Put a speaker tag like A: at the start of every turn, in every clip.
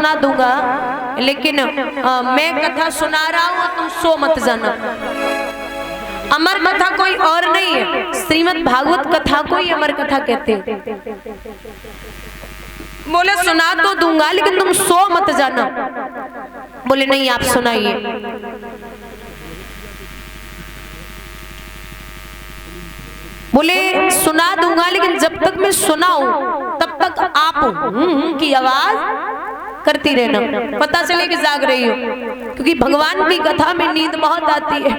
A: सुना दूंगा, लेकिन मैं कथा सुना रहा हूँ, तुम सो मत जाना। अमर कथा कोई और नहीं है, श्रीमद् भागवत कथा को ही अमर कथा कहते हैं। बोले सुना तो दूंगा लेकिन तुम सो मत जाना। बोले नहीं आप सुनाइए। बोले सुना दूंगा लेकिन जब तक मैं सुनाऊं तब तक आप की आवाज करती रहना, पता चले कि जाग रही हो, क्योंकि भगवान की कथा में नींद बहुत आती है।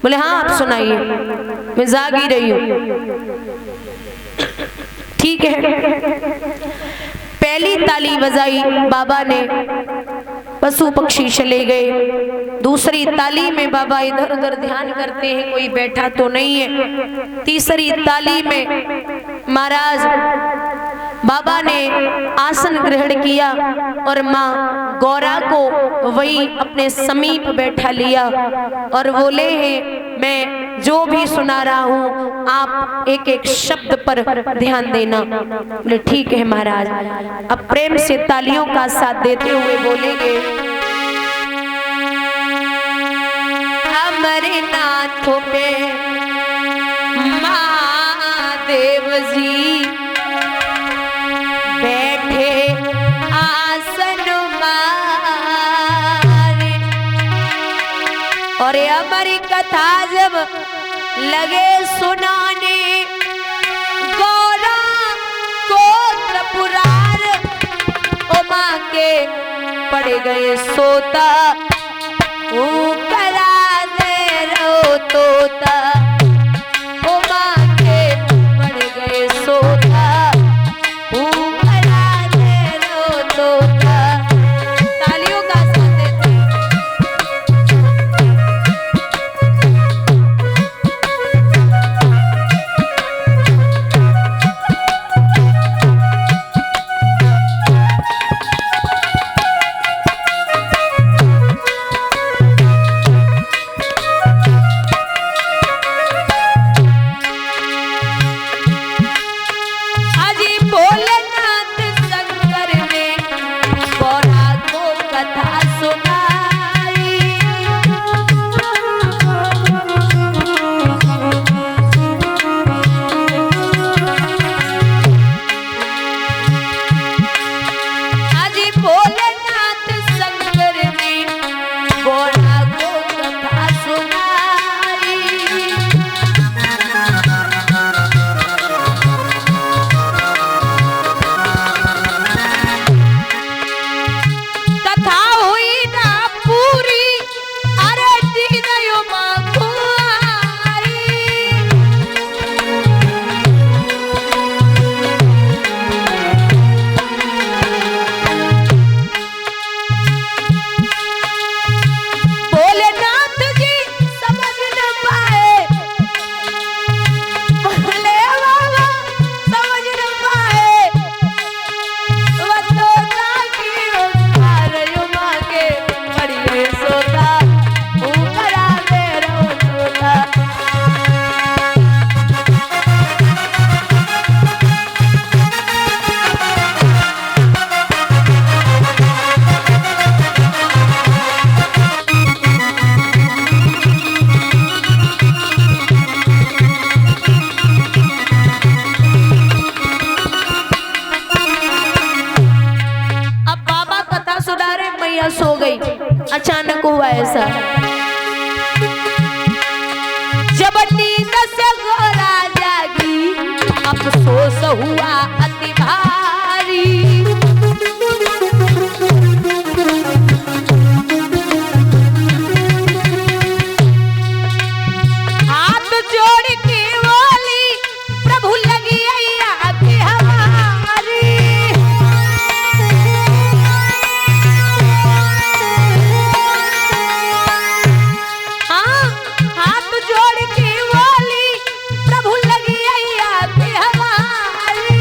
A: बोले हाँ आप सुनाइए, मैं जाग ही रही हूँ। ठीक है। पहली ताली बजाई बाबा ने, पशु पक्षी चले गए। दूसरी ताली में बाबा इधर उधर ध्यान करते हैं, कोई बैठा तो नहीं है। तीसरी ताली में महाराज बाबा ने आसन ग्रहण किया और माँ गौरा को वही अपने समीप बैठा लिया और बोले हैं मैं जो भी सुना रहा हूँ आप एक एक शब्द पर ध्यान देना। बोले ठीक है महाराज। अब प्रेम से तालियों का साथ देते हुए बोलेंगे, अमरनाथों पे महादेव जी बैठे आसन मारे, और हमारी कथा जब लगे सुनाने गौरा गोत्र पुराण उमा के पड़ गए सोता, करा दे रो तोता, उमा के पड़ गए सोता, करा दे रो तोता। तालियों का साथ देते हैं। सो गई। अचानक हुआ ऐसा, जब नींद से गौरा जागी अफसोस हुआ अति भारी। हाथ जोड़ के बोली प्रभु लगी आके हमारी। हाथ जोड़ के बोली प्रभु लगी आके हमारी।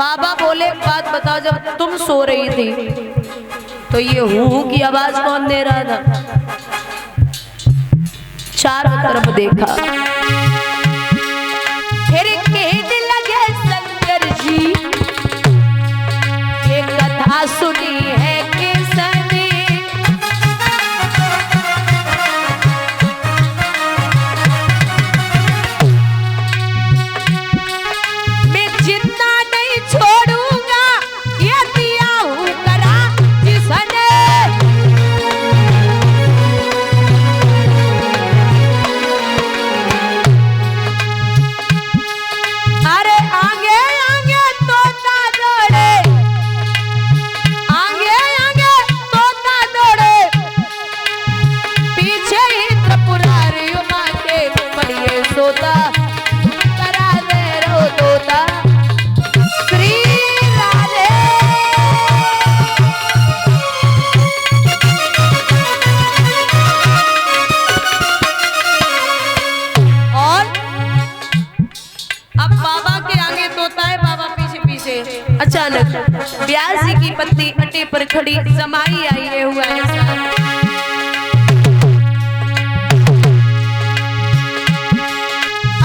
A: बाबा बोले एक बात बताओ, जब तुम सो रही थी तो ये हूँ की आवाज कौन दे रहा था? चारों तरफ देखा, फिर कहने लगे शंकर जी ये कथा सुनी है किसने? मैं जितना नहीं छोड़ूंगा ये दिया हूँ करा जिसने। अरे आगे आगे तोता दौड़े, आगे आगे तोता दौड़े, पीछे ही त्रिपुरारियों के पड़िए सोता, करा दे रो तोता श्री राधे। और अब बाबा के आगे तोता है, बाबा पीछे पीछे। अचानक व्यास जी की पत्नी अटे पर खड़ी समाई आई है हुआ ऐसा।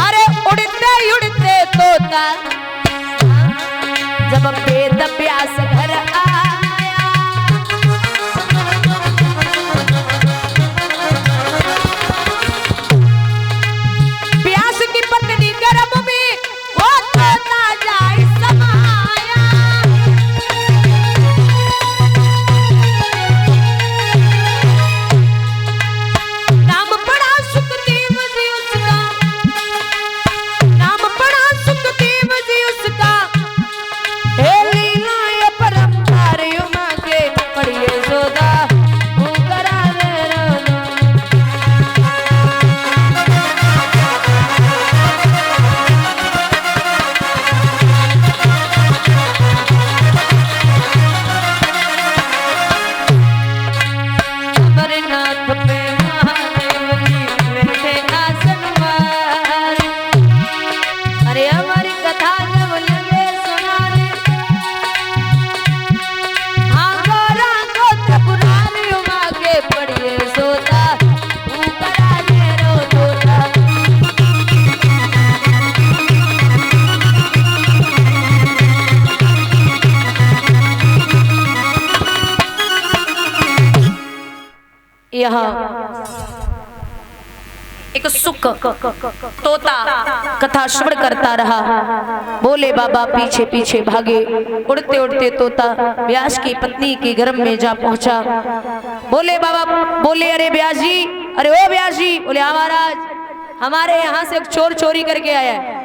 A: अरे उड़ते उड़ते तोता जब बेद प्यास घर आया, प्यास की पत्नी गर्भ में वो तोता जाए समाया। नाम पड़ा सुखदेव जी उसका, नाम पड़ा सुखदेव जी उसका, हे लीला ये परंपार युमा के पड़िए सोदा वो करा दे रोना। अमरनाथ पे महादेव जी बैठे आसन पर, अरे हमारी कथा जब लगे सुनाने, हाँ गोरा को त्रिपुरारियों के पड़िए सोता, तू करा दे रो तोता। यहाँ एक सुख तोता कथा श्रवण करता रहा। बोले बाबा पीछे पीछे भागे, उड़ते उड़ते तोता व्यास की पत्नी के गर्भ में जा पहुंचा। बोले बाबा, बोले अरे व्यास जी, अरे ओ व्यास जी। बोले हाँ महाराज, हमारे यहाँ से एक चोर चोरी करके आया है।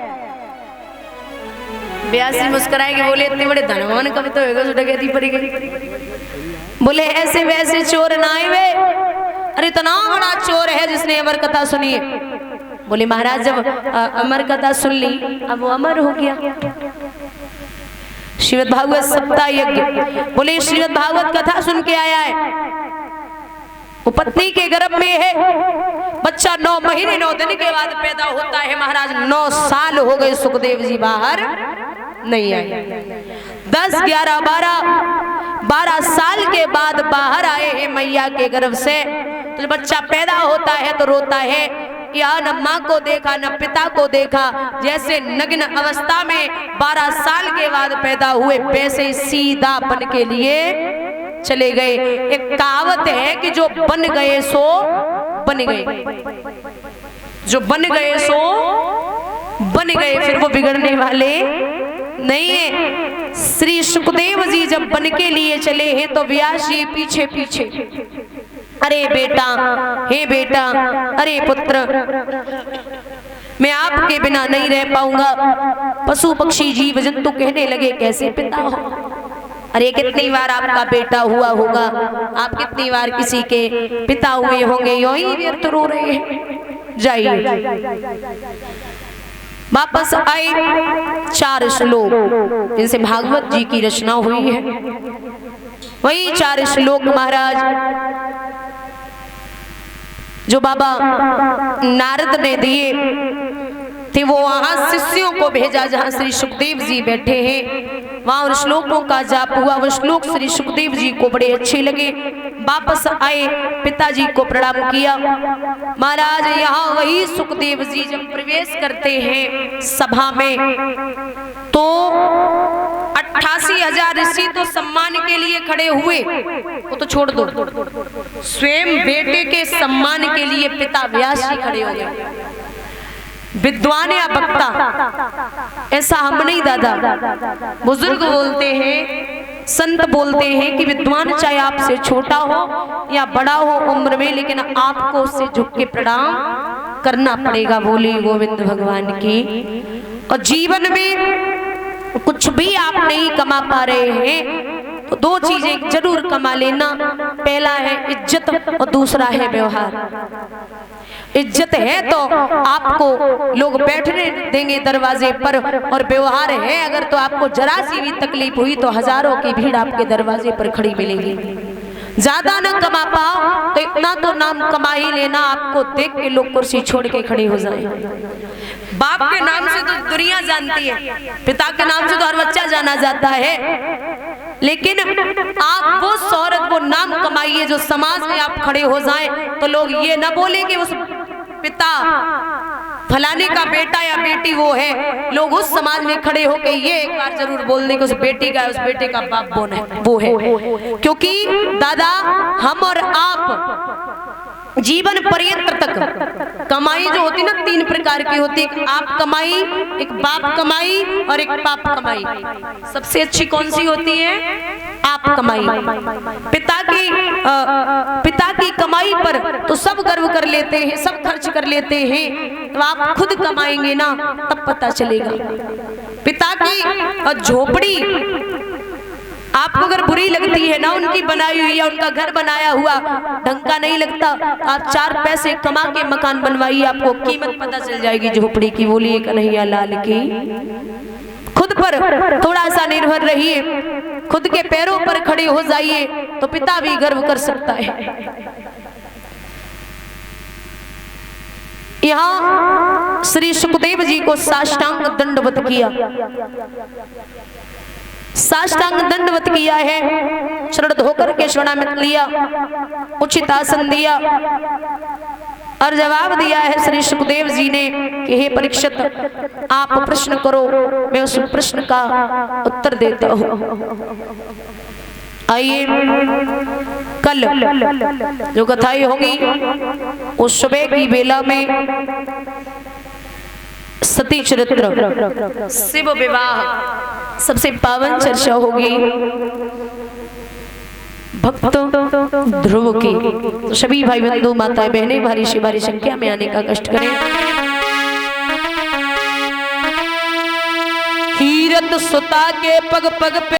A: व्यास जी मुस्कुराएंगे, बोले इतने बड़े धनवान कब तो होगा डकैती पड़ी गई। बोले ऐसे वैसे चोर ना आए वे, अरे इतना बड़ा चोर है जिसने अमर कथा सुनी है। बोले महाराज जब अमर कथा सुन ली अब वो अमर हो गया। श्रीमद् भागवत सप्ताह यज्ञ, बोले श्रीमद् भागवत कथा सुन के आया है, वो पत्नी के गर्भ में है, बच्चा 9 महीने 9 दिन के बाद पैदा होता है। महाराज 9 साल हो गए सुखदेव जी बाहर नहीं आए। 10, 11, 12 साल के बाद बाहर आए हैं मैया के गर्भ से। तो जब बच्चा पैदा होता है तो रोता है, या न माँ को देखा न पिता को देखा, जैसे नग्न अवस्था में 12 साल के बाद पैदा हुए वैसे सीधा बन के लिए चले गए। एक कहावत है कि जो बन गए सो बन गए, जो बन गए सो बन गए, फिर वो बिगड़ने वाले नहीं है। श्री सुखदेव जी जब बन के लिए चले हैं तो व्यास जी पीछे पीछे, अरे बेटा, हे बेटा, अरे पुत्र, मैं आपके बिना नहीं रह पाऊंगा। पशु पक्षी जीव जंतु कहने लगे कैसे पिता हो, अरे कितनी बार आपका बेटा हुआ होगा, आप कितनी बार किसी के पिता हुए होंगे, यूं ही व्यर्थ रो रहे हैं। जाइए। वापस आए 4 श्लोक जिनसे भागवत जी की रचना हुई है, वही 4 श्लोक महाराज जो बाबा नारद ने दिए थे वो वहां शिष्यों को भेजा जहां श्री सुखदेव जी बैठे हैं, वहां उन श्लोकों का जाप हुआ। वो श्लोक श्री सुखदेव जी को बड़े अच्छे लगे, वापस आए, पिताजी को प्रणाम किया। महाराज यहाँ वही सुखदेव जी जब प्रवेश करते हैं सभा में तो 88,000 ऋषि तो सम्मान के लिए खड़े हुए, वो तो छोड़ दो, स्वयं बेटे के सम्मान के लिए पिता व्यास जी खड़े हो गए। विद्वान या वक्ता ऐसा हम नहीं दादा, बुजुर्ग बोलते हैं, संत बोलते हैं कि विद्वान चाहे आपसे छोटा हो या बड़ा हो उम्र में, लेकिन आपको उससे झुक के प्रणाम करना पड़ेगा। बोली गोविंद भगवान की। और जीवन में कुछ भी आप नहीं कमा पा रहे हैं तो दो चीजें जरूर कमा लेना, पहला है इज्जत और दूसरा है व्यवहार। इज्जत है तो आपको लोग बैठने देंगे दरवाजे पर, और व्यवहार है अगर तो आपको जरा सी भी तकलीफ हुई तो हजारों की भीड़ आपके दरवाजे पर खड़ी मिलेगी। ज्यादा न कमा पाओ तो इतना तो नाम कमा ही लेना, आपको देख के लोग कुर्सी छोड़ के खड़े हो जाए। बाप के नाम से तो दुनिया जानती है, पिता के नाम से तो हर बच्चा जाना जाता है, लेकिन आप वो शोहरत वो नाम कमाइए जो समाज में आप खड़े हो जाएं तो लोग ये ना बोले कि उस पिता फलाने का बेटा या बेटी वो है, लोग उस समाज में खड़े होके ये एक बार जरूर बोल दें कि उस बेटी का, उस बेटे का बाप वो है। क्योंकि दादा हम और आप जीवन पर्यंत तक कमाई जो होती ना तीन प्रकार की होती है, एक आप कमाई, एक बाप कमाई और एक पाप कमाई। सबसे अच्छी कौन सी होती है? आप कमाई। पिता की कमाई पर तो सब गर्व कर लेते हैं, सब खर्च कर लेते हैं, तो आप खुद कमाएंगे ना तब पता चलेगा। पिता की झोपड़ी आपको अगर बुरी लगती है ना, उनकी बनाई हुई या उनका घर बनाया हुआ ढंग का नहीं लगता, आप 4 पैसे कमा के मकान बनवाइए, आपको कीमत पता चल जाएगी झोपड़ी की। बोलिए कन्हैया लाल की। खुद पर थोड़ा सा निर्भर रहिए, खुद के पैरों पर खड़े हो जाइए तो पिता भी गर्व कर सकता है। यहाँ श्री सुखदेव जी को साष्टांग दंडवत किया, साष्टांग दंडवत किया है, शरण धोकर के शरणागत लिया, उचित आसन दिया और जवाब दिया है श्री सुखदेव जी ने कि हे परीक्षित आप प्रश्न करो, मैं उस प्रश्न का उत्तर देता हूँ। आइए कल जो कथाएं होगी उस सुबह की बेला में सती चरित्र, शिव विवाह सबसे पावन चर्चा होगी भक्त ध्रुव की। तो सभी भाई बंधु माताएं बहनें भारी से भारी संख्या में आने का कष्ट करें। कीरत सुता के पग पग पे